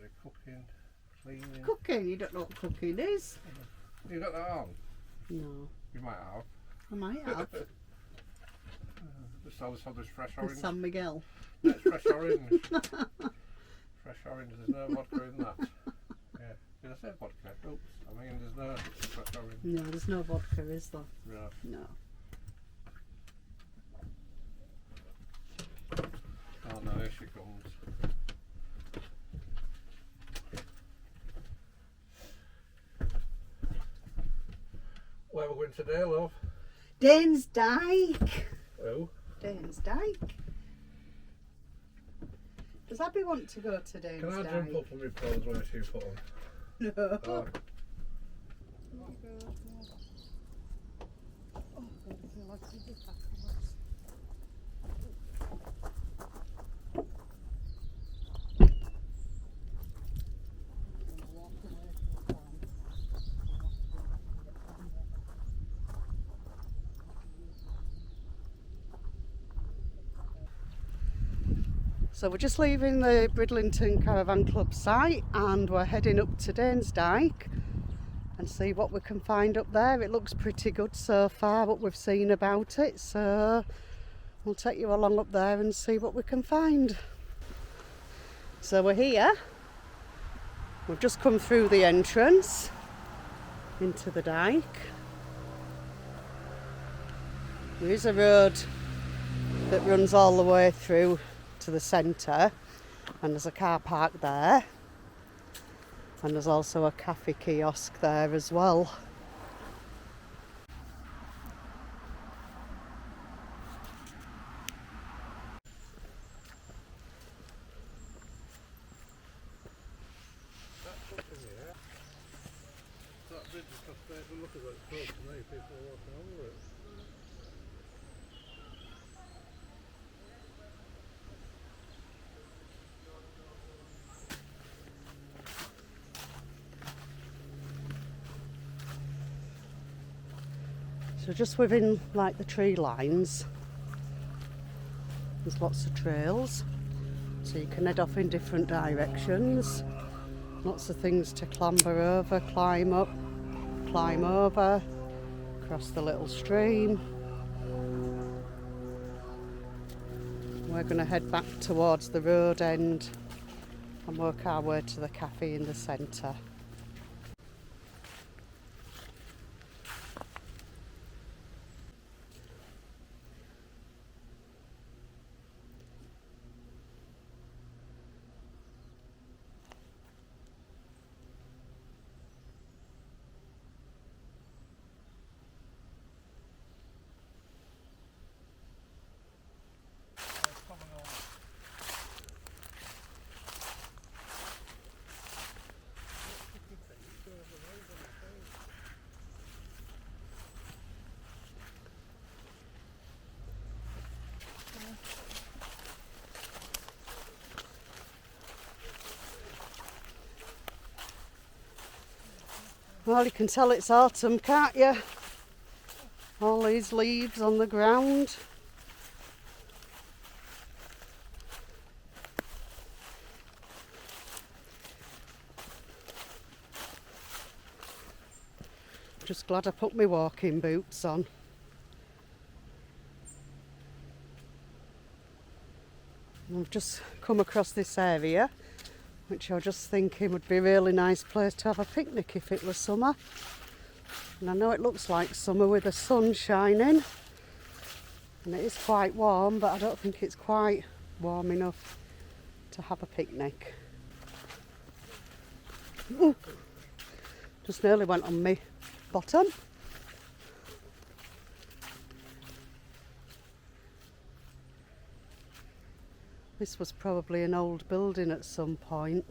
Bloody cooking, cleaning. Cooking? You don't know what cooking is? You got that on? No. You might have. I might have. Just have this fresh The orange. San Miguel. That's fresh orange. Fresh orange, there's no vodka in that. Yeah. Did I say vodka? Oops. I mean, there's no fresh orange. No, there's no vodka, is there? No. No. Oh no, here she comes. Where we're going today, love? Danes Dyke. Oh. Danes Dyke. Does Abbey want to go to Danes Can I Dyke? jump up on my prawns when she put on? No. Oh. Oh, God, I feel like it's a bit backwards. So we're just leaving the Bridlington Caravan Club site and we're heading up to Danes Dyke and see what we can find up there. It looks pretty good so far, what we've seen about it, so we'll take you along up there and see what we can find. So we're here. We've just come through the entrance into the dyke. There is a road that runs all the way through to the centre, and there's a car park there, and there's also a cafe kiosk there as well. That bridge is fascinating. Look at what it's close to me. People are walking over it. So just within like the tree lines, there's lots of trails, so you can head off in different directions. Lots of things to clamber over, climb up, climb over, across the little stream. We're going to head back towards the road end and work our way to the cafe in the centre. Well, you can tell it's autumn, can't you? All these leaves on the ground. Just glad I put my walking boots on. We've just come across this area, which I was just thinking would be a really nice place to have a picnic if it was summer. And I know it looks like summer with the sun shining, and it is quite warm, but I don't think it's quite warm enough to have a picnic. Ooh, just nearly went on my bottom. This was probably an old building at some point,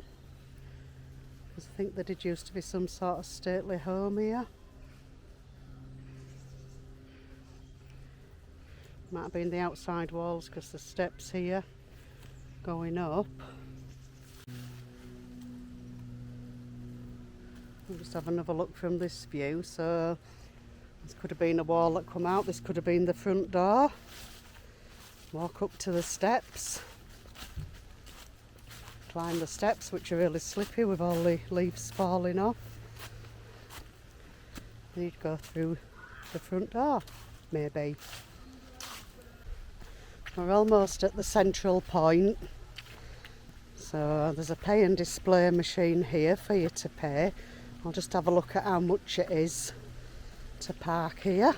because I think there did used to be some sort of stately home here. Might have been the outside walls, because the steps here going up. We'll just have another look from this view. So this could have been a wall that come out, this could have been the front door. Walk up to the steps. climb the steps, which are really slippy with all the leaves falling off. You'd go through the front door, maybe. We're almost at the central point. So there's a pay and display machine here for you to pay. I'll just have a look at how much it is to park here.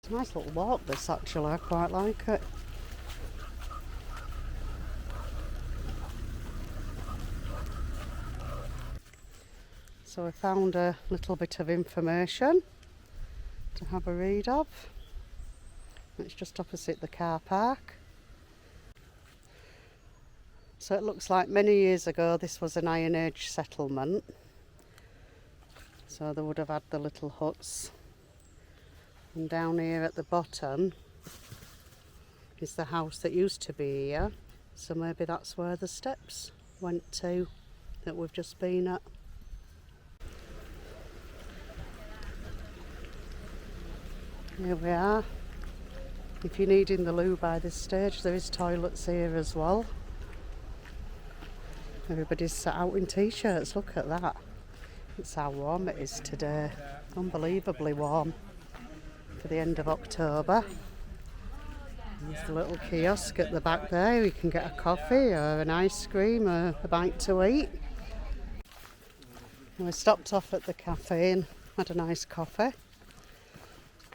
It's a nice little walk this actually, I quite like it. So I found a little bit of information to have a read of. It's just opposite the car park. So it looks like many years ago this was an Iron Age settlement. So they would have had the little huts. And down here at the bottom is the house that used to be here. So maybe that's where the steps went to that we've just been at. Here we are. If you're needing the loo by this stage, there is toilets here as well. Everybody's sat out in t-shirts, look at that. It's how warm it is today. Unbelievably warm for the end of October. There's the little kiosk at the back there. You can get a coffee or an ice cream or a bite to eat. And we stopped off at the cafe and had a nice coffee.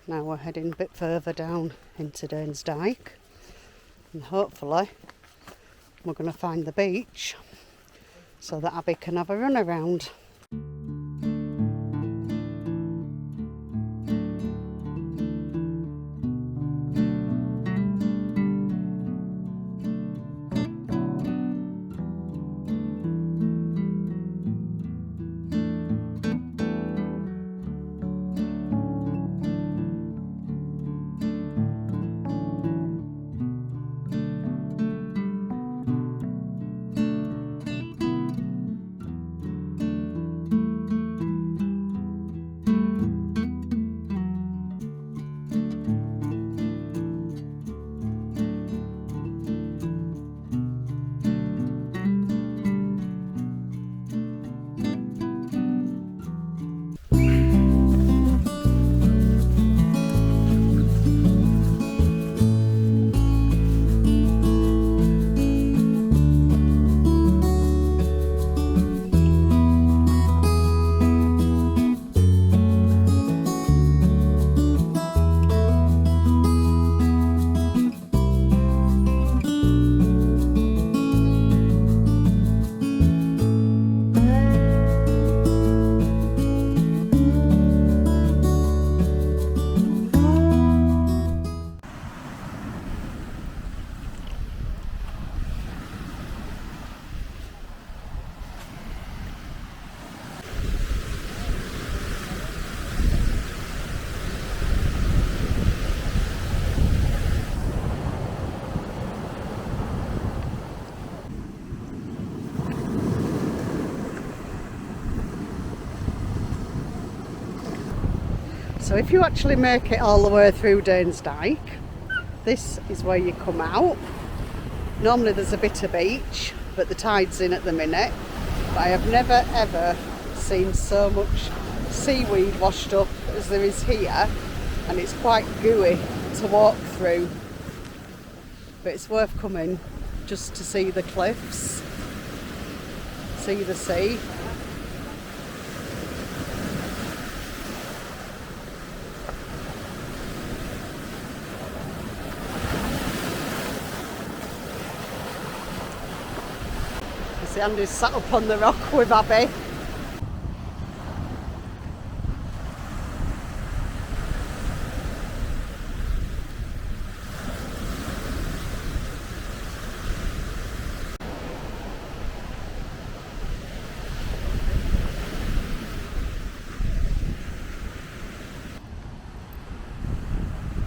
Now we're heading a bit further down into Danes Dyke, and hopefully we're going to find the beach so that Abbey can have a run around. So if you actually make it all the way through Danes Dyke, this is where you come out. Normally there's a bit of beach, but the tide's in at the minute. But I have never ever seen so much seaweed washed up as there is here, and it's quite gooey to walk through. But it's worth coming just to see the cliffs, see the sea. See, Andy's sat up on the rock with Abbey.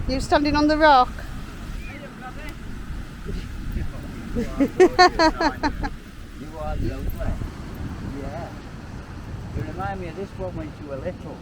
You standing on the rock? You are lovely. Yeah. You remind me of this one when you were little.